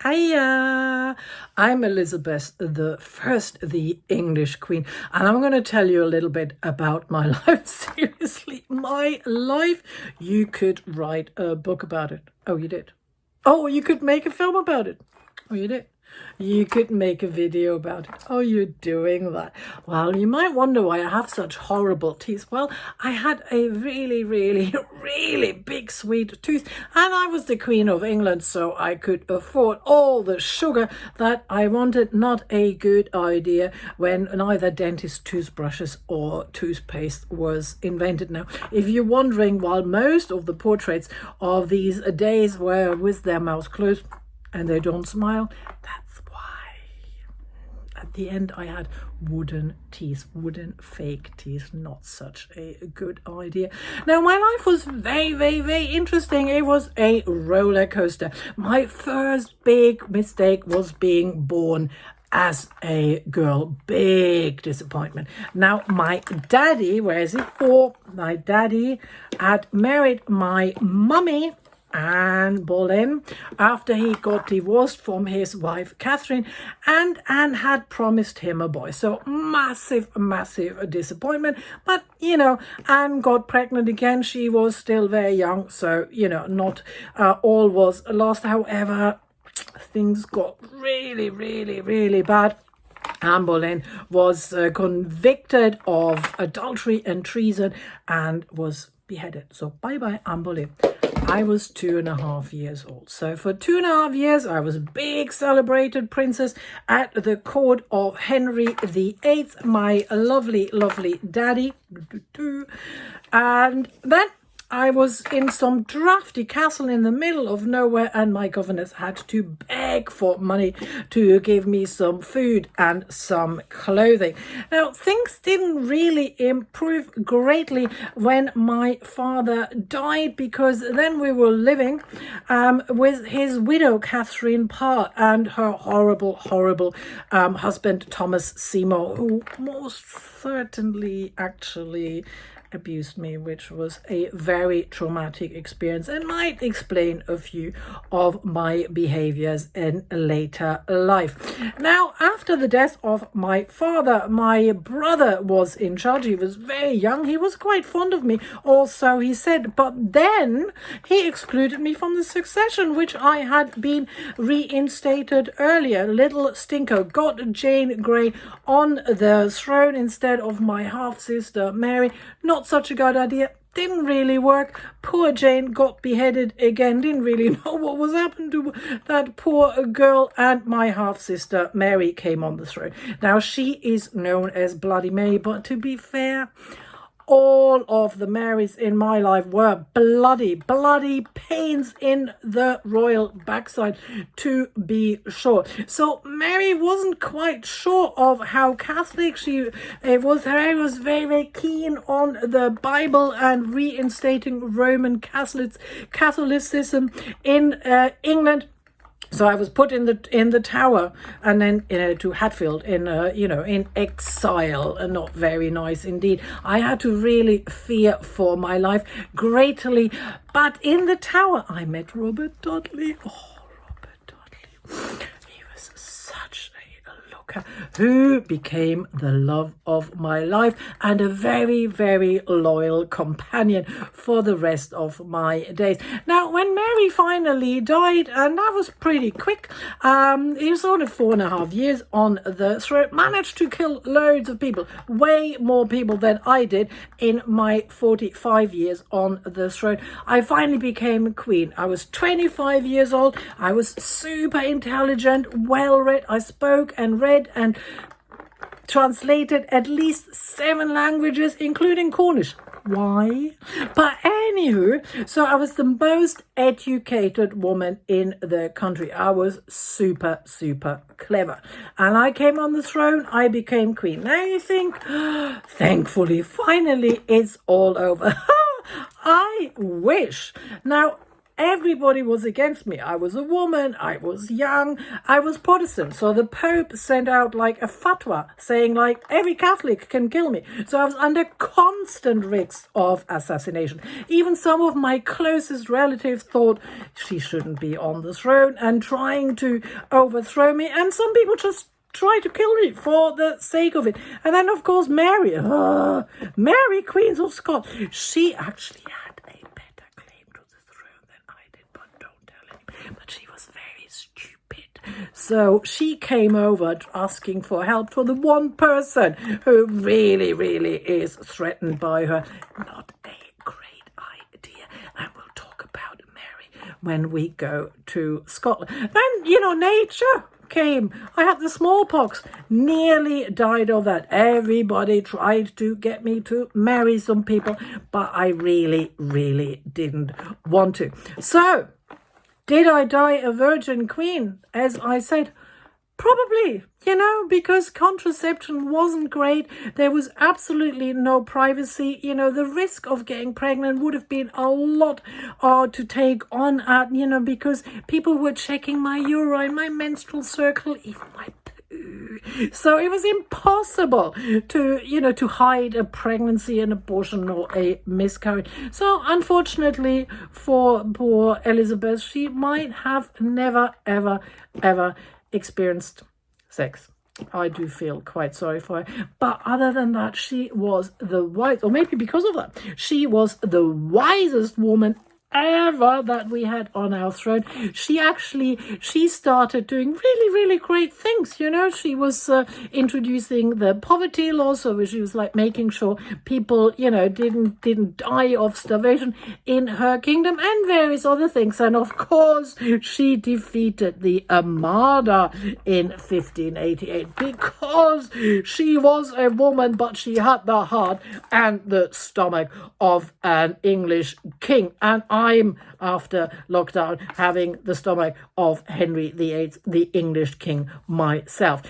Hiya! I'm Elizabeth the First, the English Queen, and I'm going to tell you a little bit about my life. Seriously, my life. You could write a book about it. Oh, you did? Oh, you could make a film about it. Oh, you did? You could make a video about it. Oh, you're doing that. Well, you might wonder why I have such horrible teeth. Well, I had a really, really, really big sweet tooth, and I was the Queen of England, so I could afford all the sugar that I wanted. Not a good idea when neither dentist toothbrushes or toothpaste was invented. Now, if you're wondering, while most of the portraits of these days were with their mouths closed and they don't smile, that's why. At the end, I had wooden teeth, wooden fake teeth. Not such a good idea. Now, my life was very, very, very interesting. It was a roller coaster. My first big mistake was being born as a girl. Big disappointment. Now, my daddy, where is he? Oh, my daddy had married my mummy, Anne Boleyn, after he got divorced from his wife Catherine, and Anne had promised him a boy. So massive disappointment. But Anne got pregnant again. She was still very young, so not all was lost. However, things got really bad. Anne Boleyn was convicted of adultery and treason and was beheaded. So bye Anne Boleyn. I was 2.5 years old. So for 2.5 years, I was a big celebrated princess at the court of Henry VIII, my lovely daddy. And then I was in some drafty castle in the middle of nowhere, and my governess had to beg for money to give me some food and some clothing. Now, things didn't really improve greatly when my father died, because then we were living with his widow, Catherine Parr, and her horrible husband, Thomas Seymour, who most certainly actually abused me, which was a very traumatic experience and might explain a few of my behaviors in later life. Now, after the death of my father, my brother was in charge. He was very young. He was quite fond of me, also, he said, but then he excluded me from the succession, which I had been reinstated earlier. Little stinker got Jane Grey on the throne instead of my half-sister Mary. Not such a good idea. Didn't really work. Poor Jane got beheaded again. Didn't really know what was happened to that poor girl. And my half-sister Mary came on the throne. Now, she is known as Bloody Mary, but to be fair, all of the Marys in my life were bloody pains in the royal backside, to be sure. So Mary wasn't quite sure of how Catholic she was. Mary was very keen on the Bible and reinstating Roman Catholicism in England. So I was put in the Tower, and then to Hatfield in exile, and not very nice indeed. I had to really fear for my life greatly. But in the Tower, I met Robert Dudley. Oh, Robert Dudley. He was such a looker, who became the love of my life and a very loyal companion for the rest of my days. Now, when Mary finally died, and that was pretty quick, he was only 4.5 years on the throne, managed to kill loads of people, way more people than I did in my 45 years on the throne. I finally became queen. I was 25 years old. I was super intelligent, well read. I spoke and read and translated at least 7 languages, including Cornish. Why? But anywho, so I was the most educated woman in the country. I was super clever. And I came on the throne. I became queen. Now you think, thankfully, finally, it's all over. I wish. Now, everybody was against me. I was a woman, I was young, I was Protestant. So the Pope sent out like a fatwa saying like every Catholic can kill me. So I was under constant risk of assassination. Even some of my closest relatives thought she shouldn't be on the throne and trying to overthrow me. And some people just try to kill me for the sake of it. And then, of course, Mary, Queen of Scots, she actually had a better claim to the throne than I did, but don't tell anyone. But she was very stupid. So she came over asking for help for the one person who really, really is threatened by her. Not a great idea. And we'll talk about Mary when we go to Scotland. Then, nature came. I had the smallpox, nearly died of that. Everybody tried to get me to marry some people, but I really, really didn't want to. So, did I die a virgin queen? As I said, probably, because contraception wasn't great. There was absolutely no privacy. The risk of getting pregnant would have been a lot to take on, because people were checking my urine, my menstrual circle, even my poo. So it was impossible to hide a pregnancy, an abortion, or a miscarriage. So unfortunately for poor Elizabeth, she might have never, ever, ever experienced sex. I do feel quite sorry for her. But other than that, she was the wise, or maybe because of that, she was the wisest woman ever that we had on our throne. She started doing really, really great things. She was introducing the poverty law, so she was like making sure people, didn't die of starvation in her kingdom, and various other things. And of course, she defeated the Armada in 1588 because she was a woman, but she had the heart and the stomach of an English king. And I'm, after lockdown, having the stomach of Henry VIII, the English king, myself.